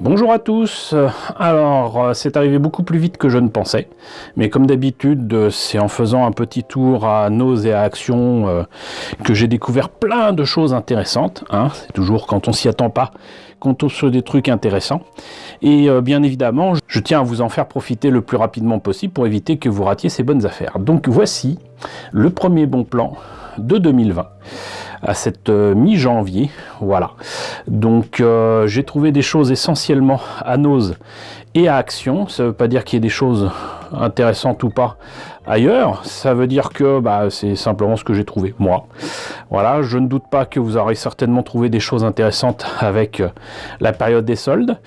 Bonjour à tous. Alors, c'est arrivé beaucoup plus vite que je ne pensais, mais comme d'habitude, c'est en faisant un petit tour à Nose et à Action que j'ai découvert plein de choses intéressantes. Hein. C'est toujours quand on s'y attend pas qu'on tombe sur des trucs intéressants. Et bien évidemment, je tiens à vous en faire profiter le plus rapidement possible pour éviter que vous ratiez ces bonnes affaires. Donc voici le premier bon plan de 2020. À cette mi-janvier, voilà. Donc j'ai trouvé des choses essentiellement à Nose et à Action. Ça ne veut pas dire qu'il y ait des choses intéressantes ou pas ailleurs. Ça veut dire que c'est simplement ce que j'ai trouvé, moi. Voilà, je ne doute pas que vous aurez certainement trouvé des choses intéressantes avec la période des soldes.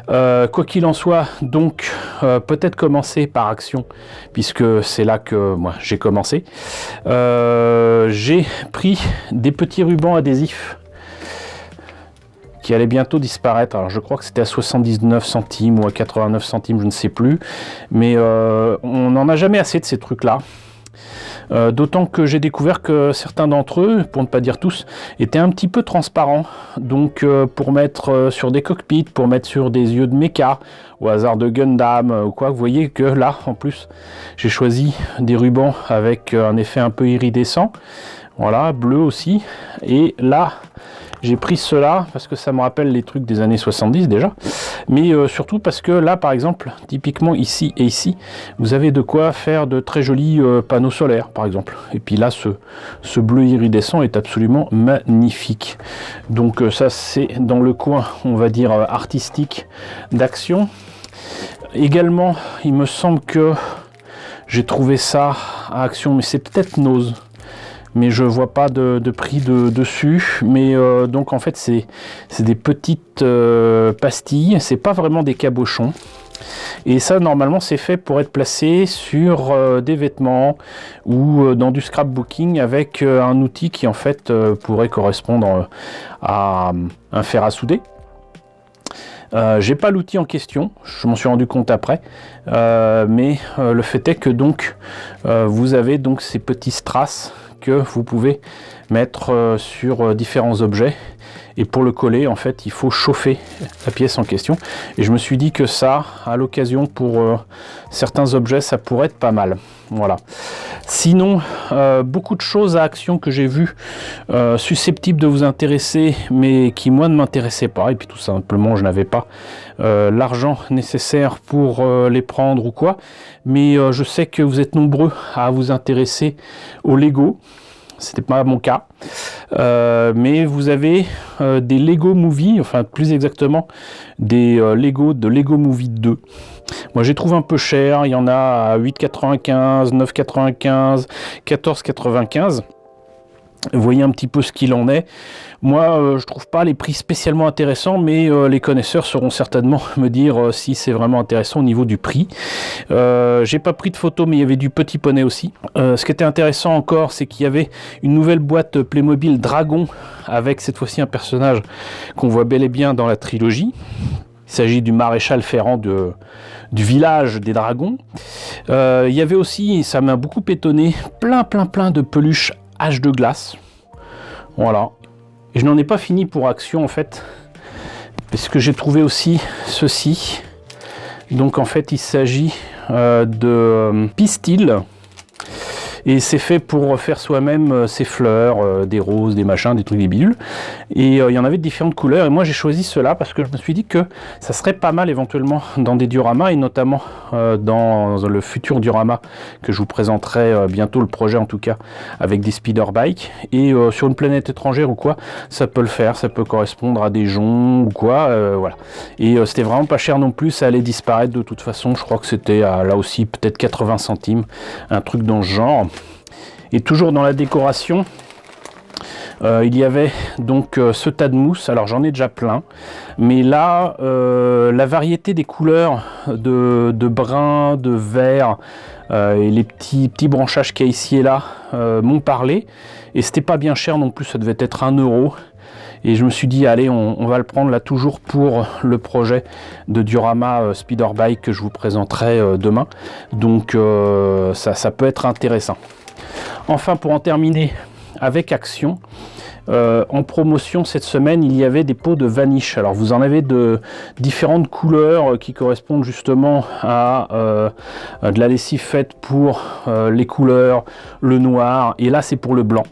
Quoi qu'il en soit, donc peut-être commencer par Action, puisque c'est là que moi j'ai commencé. J'ai pris des petits rubans adhésifs qui allaient bientôt disparaître. Alors je crois que c'était à 79 centimes ou à 89 centimes, je ne sais plus. Mais on n'en a jamais assez de ces trucs-là. D'autant que j'ai découvert que certains d'entre eux, pour ne pas dire tous, étaient un petit peu transparents. Donc pour mettre sur des cockpits, pour mettre sur des yeux de mecha, au hasard de Gundam ou quoi, vous voyez que là, en plus, j'ai choisi des rubans avec un effet un peu iridescent. Voilà, bleu aussi. Et là, j'ai pris cela parce que ça me rappelle les trucs des années 70 déjà. Mais surtout parce que là, par exemple, typiquement ici et ici, vous avez de quoi faire de très jolis panneaux solaires, par exemple. Et puis là, ce bleu iridescent est absolument magnifique. Donc ça, c'est dans le coin, on va dire, artistique d'Action. Également, il me semble que j'ai trouvé ça à Action, mais c'est peut-être Nose. Mais je vois pas de prix dessus. Mais donc en fait c'est des petites pastilles, c'est pas vraiment des cabochons. Et ça normalement c'est fait pour être placé sur des vêtements ou dans du scrapbooking avec un outil qui en fait pourrait correspondre à un fer à souder. J'ai pas l'outil en question, je m'en suis rendu compte après, mais le fait est que donc vous avez donc ces petits strass que vous pouvez mettre sur différents objets, et pour le coller en fait il faut chauffer la pièce en question, et je me suis dit que ça à l'occasion pour certains objets ça pourrait être pas mal. Voilà. Sinon beaucoup de choses à Action que j'ai vues susceptibles de vous intéresser mais qui moi ne m'intéressaient pas, et puis tout simplement je n'avais pas l'argent nécessaire pour les prendre ou quoi, mais je sais que vous êtes nombreux à vous intéresser au Lego. C'était pas mon cas, mais vous avez des Lego Movie, enfin plus exactement des Lego de Lego Movie 2. Moi j'ai trouvé un peu cher, il y en a à 8,95, 9,95, 14,95. Vous voyez un petit peu ce qu'il en est. Moi, je trouve pas les prix spécialement intéressants, mais les connaisseurs sauront certainement me dire si c'est vraiment intéressant au niveau du prix. J'ai pas pris de photos, mais il y avait du petit poney aussi. Ce qui était intéressant encore, c'est qu'il y avait une nouvelle boîte Playmobil Dragon, avec cette fois-ci un personnage qu'on voit bel et bien dans la trilogie. Il s'agit du maréchal Ferrand du village des dragons. Il y avait aussi, ça m'a beaucoup étonné, plein de peluches Hache de glace. Voilà. Et je n'en ai pas fini pour Action en fait, parce que j'ai trouvé aussi ceci. Donc en fait il s'agit de pistil, et c'est fait pour faire soi-même ses fleurs, des roses, des machins, des trucs, des bidules. Et il y en avait de différentes couleurs, et moi j'ai choisi cela parce que je me suis dit que ça serait pas mal éventuellement dans des dioramas, et notamment dans le futur diorama que je vous présenterai bientôt, le projet en tout cas, avec des speeder bikes. Et sur une planète étrangère ou quoi, ça peut le faire, ça peut correspondre à des joncs ou quoi, voilà. Et c'était vraiment pas cher non plus, ça allait disparaître de toute façon, je crois que c'était là aussi peut-être 80 centimes, un truc dans ce genre. Et toujours dans la décoration, il y avait donc ce tas de mousse. Alors j'en ai déjà plein, mais là la variété des couleurs de brun, de vert et les petits branchages qu'il y a ici et là m'ont parlé, et c'était pas bien cher non plus, ça devait être 1 €. Et je me suis dit allez, on va le prendre là, toujours pour le projet de diorama Speeder Bike que je vous présenterai demain. Donc ça peut être intéressant. Enfin, pour en terminer avec Action, en promotion cette semaine, il y avait des pots de Vanish. Alors vous en avez de différentes couleurs qui correspondent justement à de la lessive faite pour les couleurs, le noir, et là c'est pour le blanc.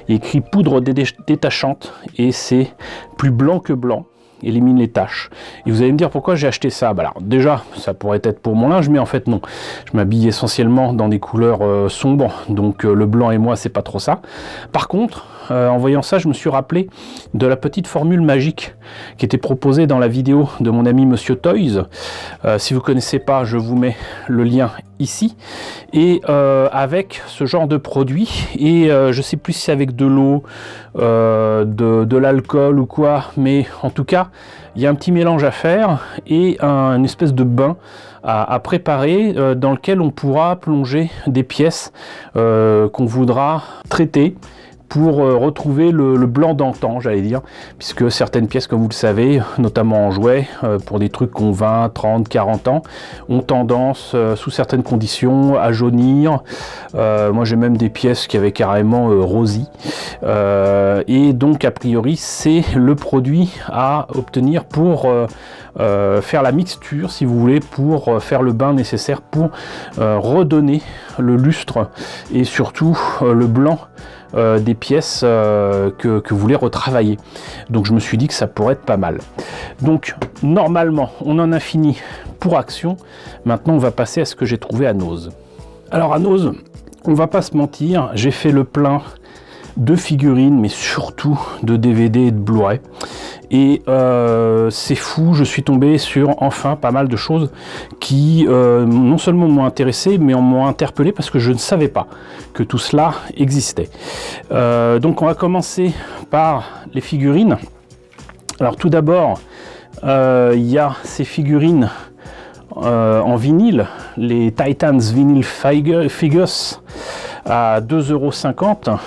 Il y a écrit poudre détachante et c'est plus blanc que blanc, élimine les taches. Et vous allez me dire pourquoi j'ai acheté ça. Alors déjà, ça pourrait être pour mon linge, mais en fait non. Je m'habille essentiellement dans des couleurs sombres, donc le blanc et moi c'est pas trop ça. Par contre, en voyant ça, je me suis rappelé de la petite formule magique qui était proposée dans la vidéo de mon ami Monsieur Toys. Si vous connaissez pas, je vous mets le lien ici. Et avec ce genre de produit, et je sais plus si c'est avec de l'eau, de l'alcool ou quoi, mais en tout cas, il y a un petit mélange à faire et une espèce de bain à préparer dans lequel on pourra plonger des pièces qu'on voudra traiter pour retrouver le blanc d'antan, j'allais dire, puisque certaines pièces, comme vous le savez, notamment en jouets, pour des trucs qui ont 20, 30, 40 ans, ont tendance, sous certaines conditions, à jaunir. Moi, j'ai même des pièces qui avaient carrément rosy. Et donc, a priori, c'est le produit à obtenir pour faire la mixture, si vous voulez, pour faire le bain nécessaire pour redonner le lustre et surtout le blanc des pièces que vous voulez retravailler. Donc je me suis dit que ça pourrait être pas mal. Donc normalement on en a fini pour Action. Maintenant on va passer à ce que j'ai trouvé à Nose. Alors à Nose, on va pas se mentir, j'ai fait le plein de figurines, mais surtout de DVD et de Blu-ray. Et c'est fou, je suis tombé sur enfin pas mal de choses qui non seulement m'ont intéressé, mais m'ont interpellé parce que je ne savais pas que tout cela existait. Donc on va commencer par les figurines. Alors tout d'abord, il y a ces figurines en vinyle, les Titans Vinyl Figures à 2,50 €.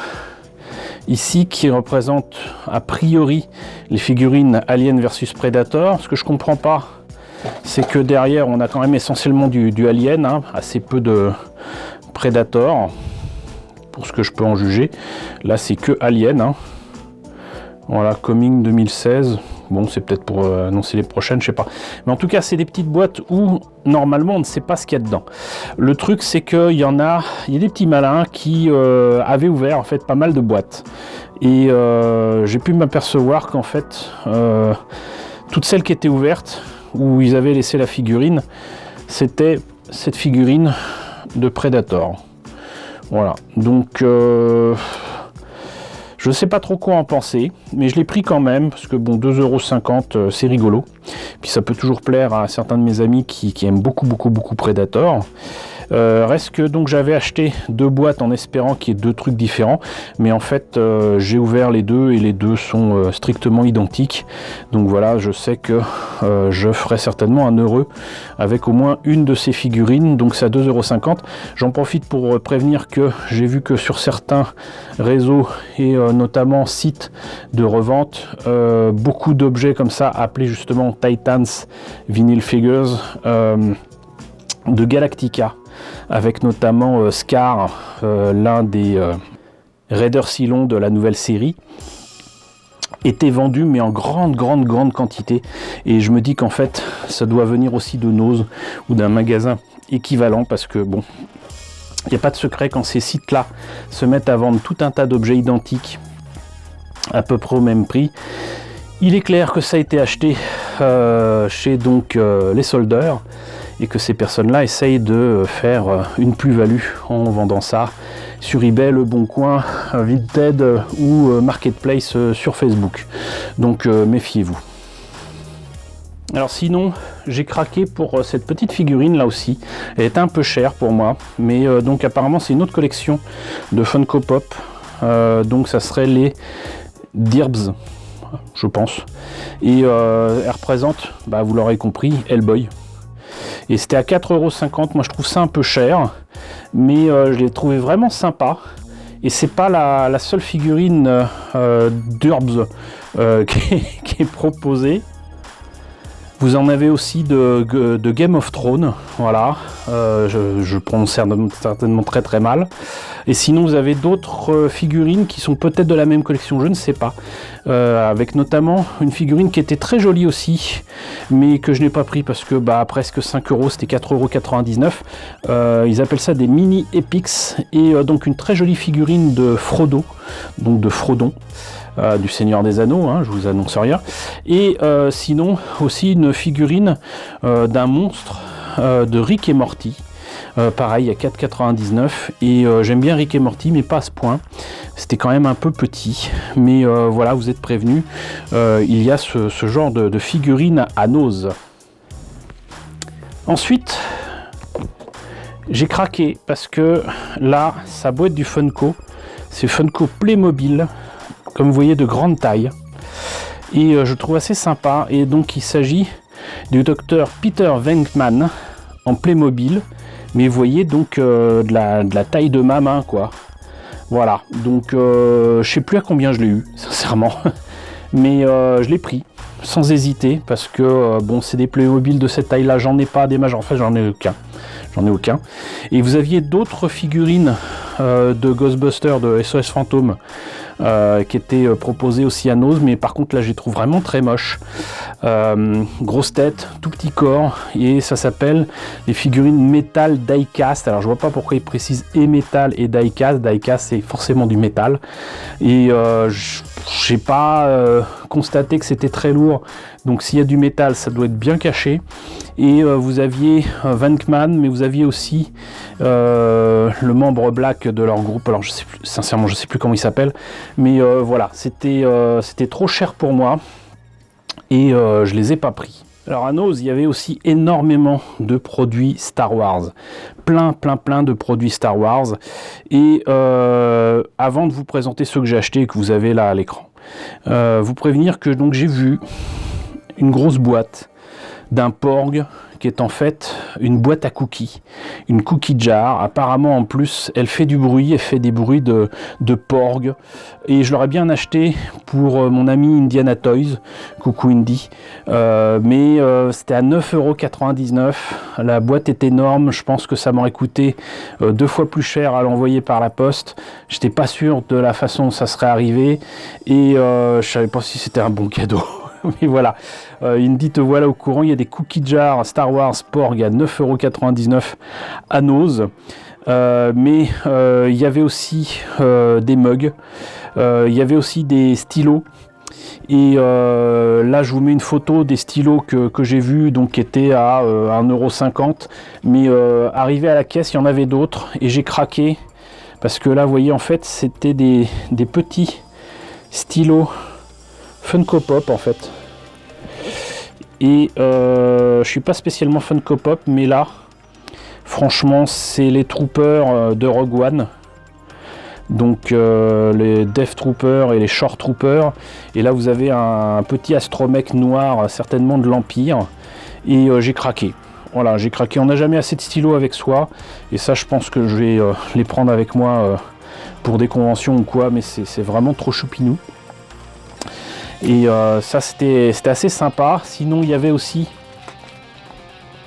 Ici, qui représente a priori les figurines Alien versus Predator. Ce que je comprends pas, c'est que derrière, on a quand même essentiellement du Alien, hein, assez peu de Predator, pour ce que je peux en juger. Là, c'est que Alien. Hein. Voilà, Coming 2016. Bon, c'est peut-être pour annoncer les prochaines, je sais pas. Mais en tout cas, c'est des petites boîtes où, normalement, on ne sait pas ce qu'il y a dedans. Le truc, c'est qu'il y a des petits malins qui avaient ouvert, en fait, pas mal de boîtes. Et j'ai pu m'apercevoir qu'en fait, toutes celles qui étaient ouvertes, où ils avaient laissé la figurine, c'était cette figurine de Predator. Voilà. Donc... je ne sais pas trop quoi en penser, mais je l'ai pris quand même, parce que bon, 2,50 €, c'est rigolo. Puis ça peut toujours plaire à certains de mes amis qui aiment beaucoup Predator. Reste que donc j'avais acheté 2 boîtes en espérant qu'il y ait 2 trucs différents, mais en fait j'ai ouvert les deux et les deux sont strictement identiques. Donc voilà, je sais que je ferai certainement un heureux avec au moins une de ces figurines, donc c'est à 2,50 €. J'en profite pour prévenir que j'ai vu que sur certains réseaux et notamment sites de revente, beaucoup d'objets comme ça appelés justement Titans Vinyl Figures de Galactica, avec notamment Scar, l'un des Raiders Cylon de la nouvelle série, était vendu mais en grande quantité, et je me dis qu'en fait ça doit venir aussi de Nose ou d'un magasin équivalent, parce que bon, il n'y a pas de secret quand ces sites là se mettent à vendre tout un tas d'objets identiques à peu près au même prix. Il est clair que ça a été acheté chez donc les soldeurs, et que ces personnes-là essayent de faire une plus-value en vendant ça sur eBay, Le Bon Coin, Vinted ou Marketplace sur Facebook. Donc méfiez-vous. Alors sinon, j'ai craqué pour cette petite figurine là aussi. Elle est un peu chère pour moi, mais donc apparemment c'est une autre collection de Funko Pop. Donc ça serait les Dirbs, je pense. Et elle représente, bah, vous l'aurez compris, Hellboy. Et c'était à 4,50 €. Moi je trouve ça un peu cher, mais je l'ai trouvé vraiment sympa. Et c'est pas la seule figurine d'Urbs qui est proposée. Vous en avez aussi de Game of Thrones, voilà, je prononce certainement très très mal. Et sinon vous avez d'autres figurines qui sont peut-être de la même collection, je ne sais pas. Avec notamment une figurine qui était très jolie aussi, mais que je n'ai pas pris parce que presque 5 euros, c'était 4,99 €. Ils appellent ça des mini Epics, et donc une très jolie figurine de Frodo, donc de Frodon. Du Seigneur des Anneaux, hein, je vous annonce rien. Et sinon aussi une figurine d'un monstre de Rick et Morty. Pareil à 4,99 €. Et j'aime bien Rick et Morty, mais pas à ce point. C'était quand même un peu petit. Mais voilà, vous êtes prévenus. Il y a ce genre de figurine à nose. Ensuite, j'ai craqué parce que là, ça doit être du Funko. C'est Funko Playmobil, comme vous voyez, de grande taille, et je trouve assez sympa. Et donc il s'agit du docteur Peter Venkman en Playmobil, mais vous voyez donc de la taille de ma main, quoi. Voilà, donc je sais plus à combien je l'ai eu, sincèrement, mais je l'ai pris sans hésiter parce que bon, c'est des Playmobil de cette taille là, j'en ai pas des majeurs, enfin j'en ai aucun. Et vous aviez d'autres figurines de Ghostbusters, de SOS Fantôme, qui étaient proposées aussi à Nose, mais par contre là je les trouve vraiment très moches. Grosse tête, tout petit corps, et ça s'appelle les figurines métal diecast. Alors je vois pas pourquoi ils précisent et métal et diecast. Diecast c'est forcément du métal, et j'ai pas constaté que c'était très lourd, donc s'il y a du métal ça doit être bien caché. Et vous aviez Venkman, mais vous aviez aussi le membre black de leur groupe, alors je sais plus, sincèrement je sais plus comment il s'appelle, mais voilà, c'était trop cher pour moi, et je les ai pas pris. Alors à Nose, il y avait aussi énormément de produits Star Wars, plein de produits Star Wars. Et avant de vous présenter ceux que j'ai achetés et que vous avez là à l'écran, vous prévenir que donc j'ai vu une grosse boîte d'un Porg qui est en fait une boîte à cookies, une cookie jar. Apparemment en plus elle fait du bruit, elle fait des bruits de Porg, et je l'aurais bien acheté pour mon ami Indiana Toys, coucou Indy, mais c'était à 9,99 €. La boîte est énorme, je pense que ça m'aurait coûté 2 fois plus cher à l'envoyer par la poste. J'étais pas sûr de la façon dont ça serait arrivé, et je savais pas si c'était un bon cadeau. Mais voilà, Indy, te voilà au courant, il y a des cookie jars Star Wars Porg à 9,99 € à Nose. Mais il y avait aussi des mugs, il y avait aussi des stylos. Et là je vous mets une photo des stylos que j'ai vus, donc qui étaient à 1,50 €. Mais arrivé à la caisse, il y en avait d'autres, et j'ai craqué. Parce que là, vous voyez, en fait, c'était des petits stylos Funko Pop en fait, et je suis pas spécialement Funko Pop, mais là franchement c'est les Troopers de Rogue One, donc les Death Troopers et les Short Troopers, et là vous avez un petit astromech noir, certainement de l'Empire, et j'ai craqué. Voilà, j'ai craqué. On n'a jamais assez de stylos avec soi, et ça je pense que je vais les prendre avec moi pour des conventions ou quoi, mais c'est vraiment trop choupinou. Et ça c'était assez sympa. Sinon il y avait aussi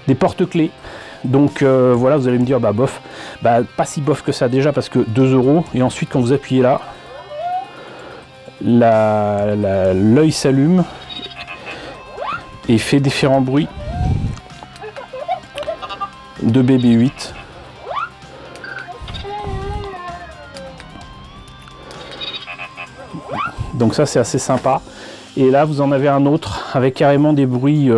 des porte-clés, donc voilà, vous allez me dire bof, pas si bof que ça déjà, parce que 2 €, et ensuite quand vous appuyez là, l'œil s'allume et fait différents bruits de BB-8. Donc ça c'est assez sympa. Et là vous en avez un autre avec carrément des bruits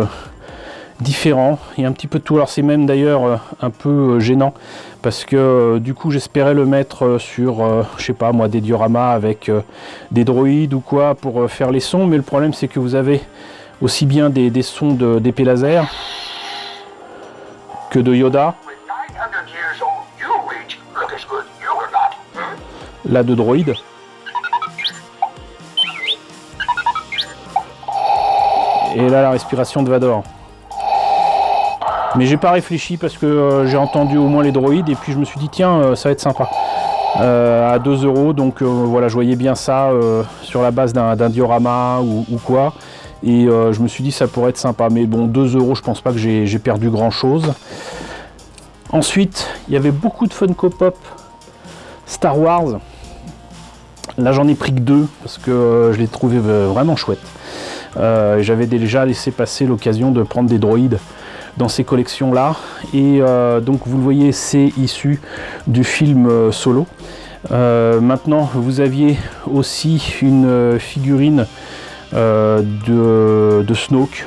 différents, il y a un petit peu de tout. Alors c'est même d'ailleurs un peu gênant, parce que du coup j'espérais le mettre sur je sais pas moi, des dioramas avec des droïdes ou quoi pour faire les sons, mais le problème c'est que vous avez aussi bien des sons d'épée laser que de Yoda, là de droïdes. Et là la respiration de Vador. Mais j'ai pas réfléchi parce que j'ai entendu au moins les droïdes, et puis je me suis dit tiens ça va être sympa. À 2 €, donc voilà, je voyais bien ça sur la base d'un diorama ou quoi. et je me suis dit ça pourrait être sympa, mais bon, 2 €, je pense pas que j'ai perdu grand chose. Ensuite, il y avait beaucoup de Funko Pop Star Wars. Là j'en ai pris que 2 parce que je les trouvais vraiment chouettes. J'avais déjà laissé passer l'occasion de prendre des droïdes dans ces collections là, et donc vous le voyez, c'est issu du film Solo. Maintenant vous aviez aussi une figurine de Snoke,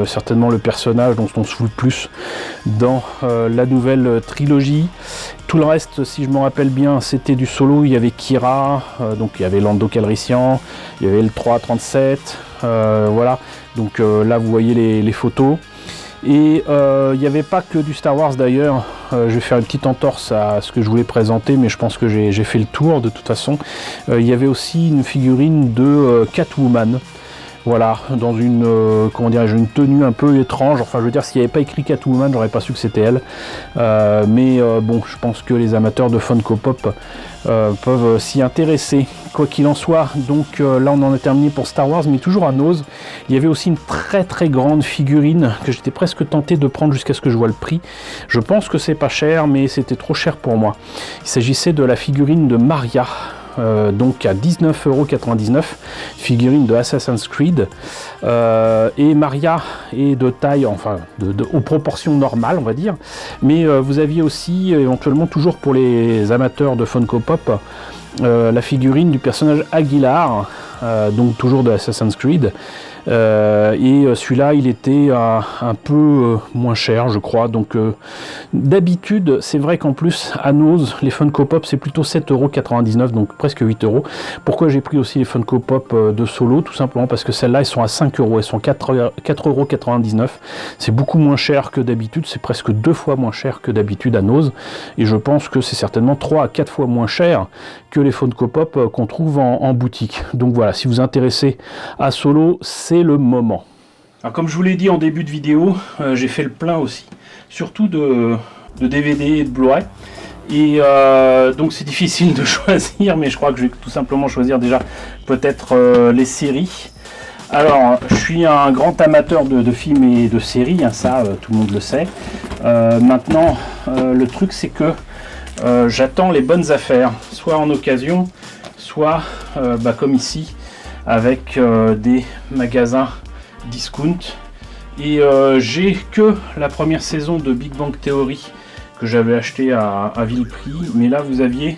certainement le personnage dont on se fout le plus dans la nouvelle trilogie. Tout le reste, si je me rappelle bien, c'était du Solo. Il y avait Kira, donc il y avait Lando Calrissian, il y avait le 337, voilà. Donc là vous voyez les photos. Et il n'y avait pas que du Star Wars d'ailleurs. Je vais faire une petite entorse à ce que je voulais présenter, mais je pense que j'ai fait le tour de toute façon. Il y avait aussi une figurine de Catwoman. Voilà, dans une, comment dirais-je, une tenue un peu étrange. Enfin, je veux dire, s'il n'y avait pas écrit Catwoman, j'aurais pas su que c'était elle. Mais bon, je pense que les amateurs de Funko Pop peuvent s'y intéresser. Quoi qu'il en soit, donc là, on en a terminé pour Star Wars, mais toujours à Nose. Il y avait aussi une très très grande figurine que j'étais presque tenté de prendre jusqu'à ce que je vois le prix. Je pense que c'est pas cher, mais c'était trop cher pour moi. Il s'agissait de la figurine de Maria. Donc à 19,99 €, figurine de Assassin's Creed, et Maria est de taille, enfin aux proportions normales on va dire, mais vous aviez aussi éventuellement, toujours pour les amateurs de Funko Pop, la figurine du personnage Aguilar, donc toujours de Assassin's Creed, et celui-là il était un peu moins cher je crois. Donc d'habitude c'est vrai qu'en plus à Nose les Funko Pop c'est plutôt 7,99 €, donc presque 8 €. Pourquoi j'ai pris aussi les Funko Pop de Solo? Tout simplement parce que celles-là elles sont à 5 €, elles sont 4,99 €. C'est beaucoup moins cher que d'habitude, c'est presque 2 fois moins cher que d'habitude à Nose, et je pense que c'est certainement 3 à 4 fois moins cher que les Funko Pop qu'on trouve en boutique. Donc voilà, si vous vous intéressez à Solo, c'est le moment. Alors comme je vous l'ai dit en début de vidéo, j'ai fait le plein aussi, surtout de DVD et de Blu-ray, et donc c'est difficile de choisir, mais je crois que je vais tout simplement choisir déjà peut-être les séries. Alors je suis un grand amateur de films et de séries, hein, ça tout le monde le sait. Maintenant le truc c'est que j'attends les bonnes affaires, soit en occasion, soit comme ici, avec des magasins discount. Et j'ai que la première saison de Big Bang Theory que j'avais acheté à vil prix, mais là vous aviez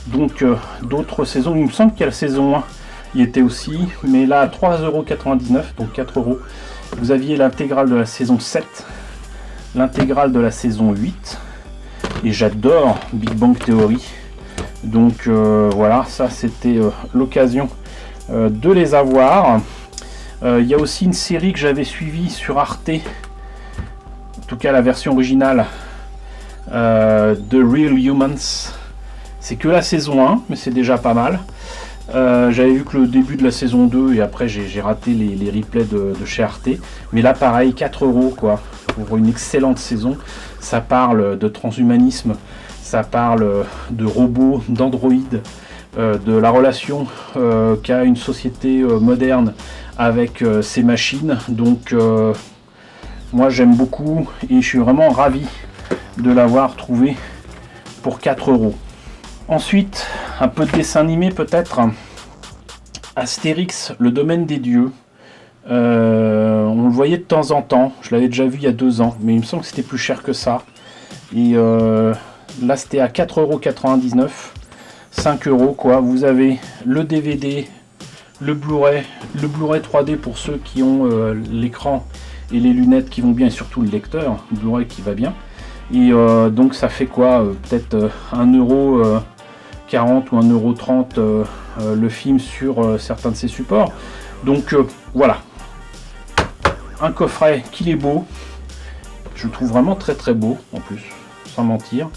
donc d'autres saisons. Il me semble qu'il y a la saison 1, il était aussi, mais là à 3,99 €, donc 4 €, vous aviez l'intégrale de la saison 7, l'intégrale de la saison 8, et j'adore Big Bang Theory, donc voilà, ça c'était l'occasion de les avoir. Il y a aussi une série que j'avais suivie sur Arte, en tout cas la version originale, The Real Humans. C'est que la saison 1, mais c'est déjà pas mal. J'avais vu que le début de la saison 2, et après j'ai raté les replays de chez Arte. Mais là pareil, 4 € quoi, pour une excellente saison. Ça parle de transhumanisme, ça parle de robots, d'androïdes, de la relation qu'a une société moderne avec ces machines. Donc moi j'aime beaucoup et je suis vraiment ravi de l'avoir trouvé pour 4 €. Ensuite, un peu de dessin animé peut-être. Astérix, le domaine des dieux. On le voyait de temps en temps, je l'avais déjà vu il y a 2 ans, mais il me semble que c'était plus cher que ça. Et là c'était à 4,99 €, 5 € quoi. Vous avez le DVD, le Blu-ray 3D pour ceux qui ont l'écran et les lunettes qui vont bien, et surtout le lecteur Blu-ray qui va bien. Et donc ça fait quoi, peut-être 1,40 € ou 1,30 € le film sur certains de ces supports. Donc voilà, un coffret qu'il est beau, je le trouve vraiment très très beau en plus, sans mentir.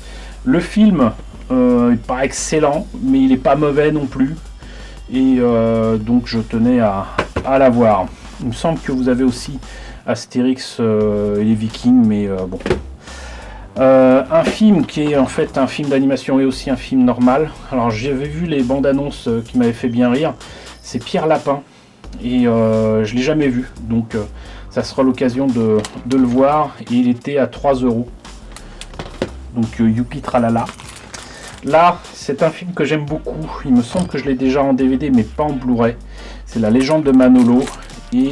Le film il pas excellent, mais il est pas mauvais non plus, et donc je tenais à l'avoir. Il me semble que vous avez aussi Astérix et les Vikings, mais bon. Un film qui est en fait un film d'animation et aussi un film normal. Alors j'avais vu les bandes annonces qui m'avaient fait bien rire. C'est Pierre Lapin. et je l'ai jamais vu, donc ça sera l'occasion de le voir. Et il était à 3 €. Donc youpi tralala. Là, c'est un film que j'aime beaucoup. Il me semble que je l'ai déjà en DVD, mais pas en Blu-ray. C'est La Légende de Manolo. Et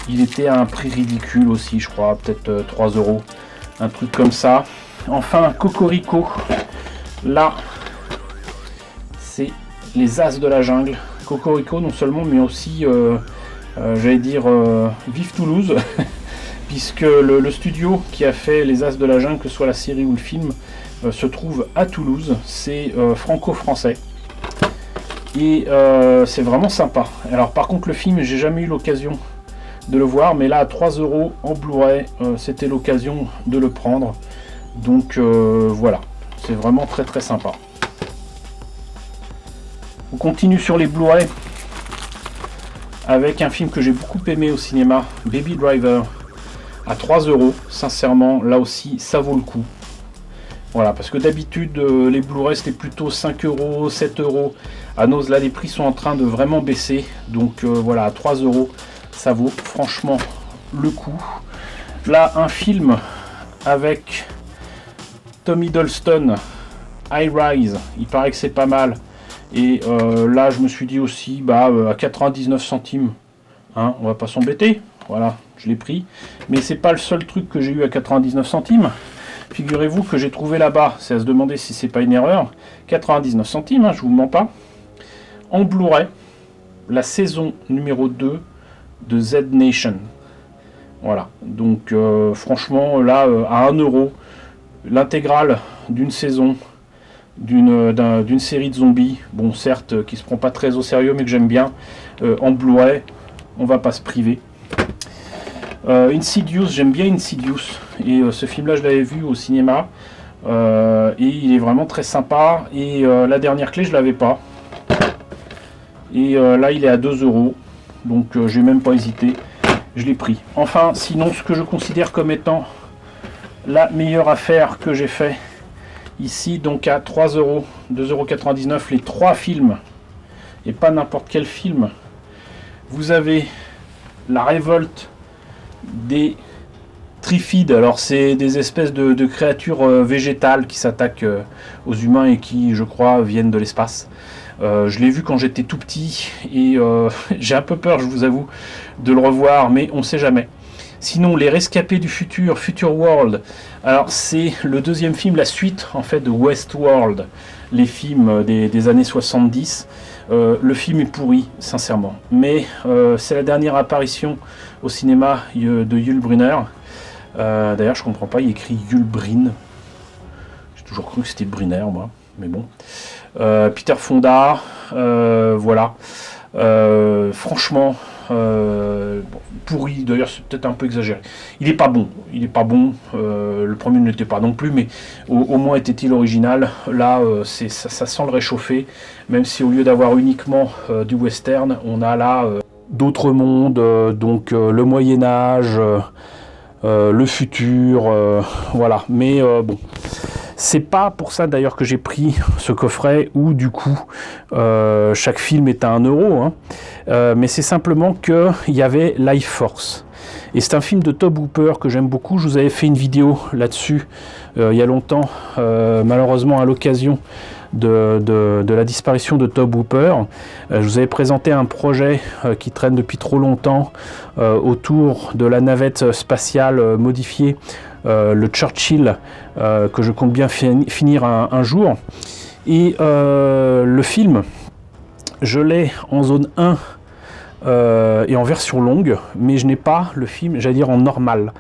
il était à un prix ridicule aussi, je crois, peut-être 3 €. Un truc comme ça. Enfin, Cocorico. Là, c'est Les As de la Jungle. Cocorico, non seulement, mais aussi, j'allais dire, Vive Toulouse. Puisque le studio qui a fait Les As de la Jungle, que ce soit la série ou le film, se trouve à Toulouse. C'est franco-français. Et c'est vraiment sympa. Alors par contre le film, j'ai jamais eu l'occasion de le voir, mais là à 3 € en Blu-ray, c'était l'occasion de le prendre. Donc voilà, c'est vraiment très très sympa. On continue sur les Blu-ray avec un film que j'ai beaucoup aimé au cinéma, Baby Driver, à 3 €. Sincèrement, là aussi, ça vaut le coup. Voilà, parce que d'habitude, les Blu-ray c'était plutôt 5 €, 7 €. À Noz, là, les prix sont en train de vraiment baisser. Donc voilà, à 3 €, ça vaut franchement le coup. Là, un film avec Tom Hiddleston, High Rise. Il paraît que c'est pas mal. Et là, je me suis dit aussi, à 99 centimes, hein, on va pas s'embêter. Voilà, je l'ai pris. Mais c'est pas le seul truc que j'ai eu à 99 centimes. Figurez-vous que j'ai trouvé là-bas, c'est à se demander si c'est pas une erreur, 99 centimes, hein, je vous mens pas, en Blu-ray, la saison numéro 2 de Z Nation. Voilà, donc franchement, là, à 1 €, l'intégrale d'une saison, d'une série de zombies, bon certes, qui se prend pas très au sérieux, mais que j'aime bien, en Blu-ray, on va pas se priver. Insidious, j'aime bien Insidious, et ce film là je l'avais vu au cinéma, et il est vraiment très sympa. Et la dernière clé je l'avais pas, et là il est à 2 €, donc j'ai même pas hésité, je l'ai pris. Enfin, sinon, ce que je considère comme étant la meilleure affaire que j'ai fait ici, donc à 3 €, 2,99 €, les 3 films, et pas n'importe quel film. Vous avez La Révolte des Trifides. Alors c'est des espèces de créatures végétales qui s'attaquent aux humains et qui, je crois, viennent de l'espace. Je l'ai vu quand j'étais tout petit, et j'ai un peu peur, je vous avoue, de le revoir, mais on sait jamais. Sinon, Les Rescapés du Futur, Future World. Alors c'est le deuxième film, la suite en fait de Westworld, les films des années 70. Le film est pourri, sincèrement, mais c'est la dernière apparition au cinéma de Yul Brynner. D'ailleurs, je comprends pas, il écrit Yul Bryn. J'ai toujours cru que c'était Brynner, moi, mais bon. Peter Fonda, voilà. Franchement, pourri. D'ailleurs, c'est peut-être un peu exagéré. Il est pas bon. Il est pas bon. Le premier n'était pas non plus, mais au moins était-il original. Là, ça sent le réchauffé. Même si au lieu d'avoir uniquement du western, on a là d'autres mondes, donc le Moyen-Âge, le futur, voilà. Mais bon. C'est pas pour ça d'ailleurs que j'ai pris ce coffret où du coup chaque film est à 1 €, hein. Mais c'est simplement qu'il y avait Life Force. Et c'est un film de Tobe Hooper que j'aime beaucoup. Je vous avais fait une vidéo là-dessus il y a longtemps, malheureusement à l'occasion de la disparition de Tobe Hooper. Je vous avais présenté un projet qui traîne depuis trop longtemps autour de la navette spatiale modifiée, le Churchill, que je compte bien finir un jour. Et le film, je l'ai en zone 1 et en version longue, mais je n'ai pas le film, j'allais dire, en normal.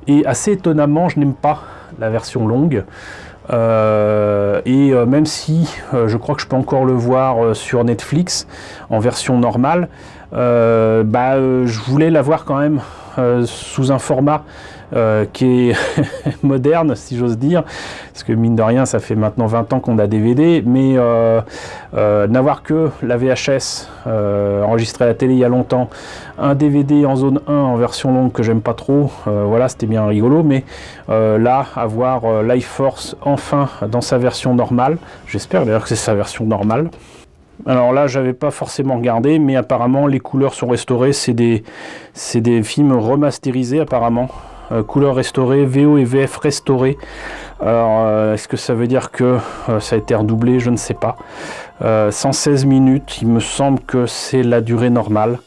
Et assez étonnamment, je n'aime pas la version longue. Même si je crois que je peux encore le voir sur Netflix en version normale, je voulais l'avoir quand même sous un format qui est moderne, si j'ose dire, parce que mine de rien ça fait maintenant 20 ans qu'on a DVD, mais n'avoir que la VHS enregistrée à la télé il y a longtemps, un DVD en zone 1 en version longue que j'aime pas trop, voilà, c'était bien rigolo, mais là avoir Life Force enfin dans sa version normale, j'espère d'ailleurs que c'est sa version normale, Alors là, j'avais pas forcément regardé, mais apparemment les couleurs sont restaurées. C'est des films remasterisés apparemment. Couleurs restaurées, VO et VF restaurés. Alors, est-ce que ça veut dire que ça a été redoublé? Je ne sais pas. 116 minutes, il me semble que c'est la durée normale.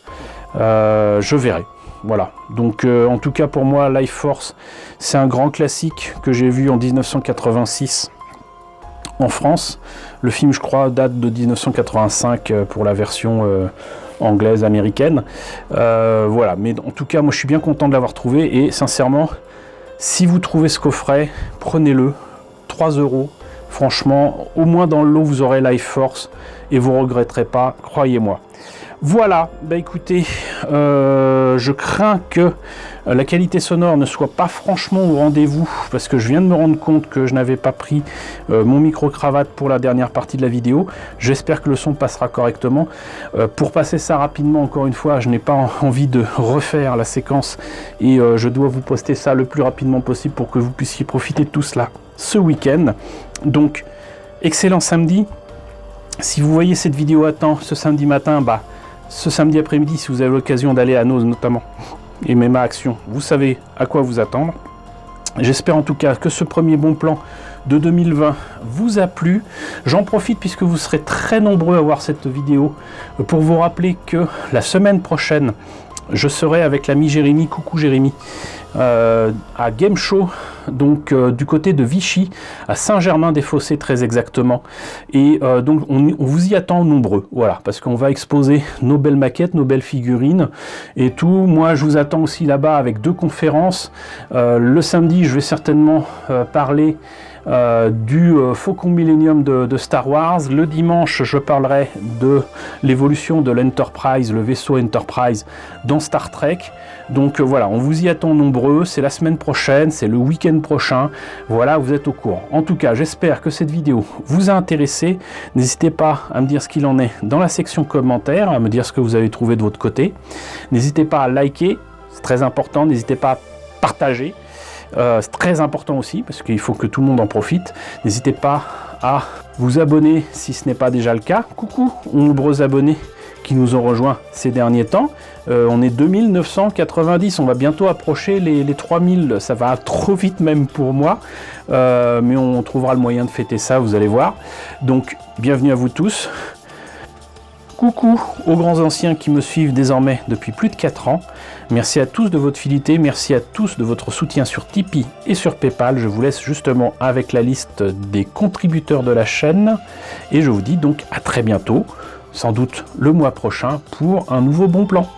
Je verrai. Voilà. Donc, en tout cas, pour moi, Life Force, c'est un grand classique que j'ai vu en 1986 en France. Le film, je crois, date de 1985 pour la version anglaise, américaine. Voilà, mais en tout cas, moi je suis bien content de l'avoir trouvé et sincèrement, si vous trouvez ce coffret, prenez-le, 3 €. Franchement, au moins dans le lot, vous aurez Life Force et vous ne regretterez pas, croyez-moi. Voilà, bah écoutez, je crains que la qualité sonore ne soit pas franchement au rendez-vous parce que je viens de me rendre compte que je n'avais pas pris mon micro-cravate pour la dernière partie de la vidéo. J'espère que le son passera correctement. Pour passer ça rapidement, encore une fois, je n'ai pas envie de refaire la séquence et je dois vous poster ça le plus rapidement possible pour que vous puissiez profiter de tout cela ce week-end. Donc, excellent samedi. Si vous voyez cette vidéo à temps ce samedi matin, bah ce samedi après-midi, si vous avez l'occasion d'aller à Nose notamment, et même à Action, vous savez à quoi vous attendre. J'espère en tout cas que ce premier bon plan de 2020 vous a plu. J'en profite puisque vous serez très nombreux à voir cette vidéo pour vous rappeler que la semaine prochaine, je serai avec l'ami Jérémy, coucou Jérémy, à Game Show, donc du côté de Vichy, à Saint-Germain-des-Fossés très exactement. Et donc on vous y attend nombreux, voilà, parce qu'on va exposer nos belles maquettes, nos belles figurines et tout. Moi je vous attends aussi là-bas avec 2 conférences. Le samedi je vais certainement parler du Faucon Millennium de Star Wars. Le dimanche, je parlerai de l'évolution de l'Enterprise, le vaisseau Enterprise dans Star Trek. Donc voilà, on vous y attend nombreux, c'est la semaine prochaine, c'est le week-end prochain, voilà, vous êtes au courant. En tout cas, j'espère que cette vidéo vous a intéressé. N'hésitez pas à me dire ce qu'il en est dans la section commentaires, à me dire ce que vous avez trouvé de votre côté. N'hésitez pas à liker, c'est très important, n'hésitez pas à partager. C'est très important aussi parce qu'il faut que tout le monde en profite. N'hésitez pas à vous abonner si ce n'est pas déjà le cas. Coucou aux nombreux abonnés qui nous ont rejoints ces derniers temps. On est 2990, on va bientôt approcher les 3000, ça va trop vite même pour moi, mais on trouvera le moyen de fêter ça, vous allez voir. Donc bienvenue à vous tous. Coucou aux grands anciens qui me suivent désormais depuis plus de 4 ans. Merci à tous de votre fidélité, merci à tous de votre soutien sur Tipeee et sur Paypal. Je vous laisse justement avec la liste des contributeurs de la chaîne. Et je vous dis donc à très bientôt, sans doute le mois prochain, pour un nouveau bon plan.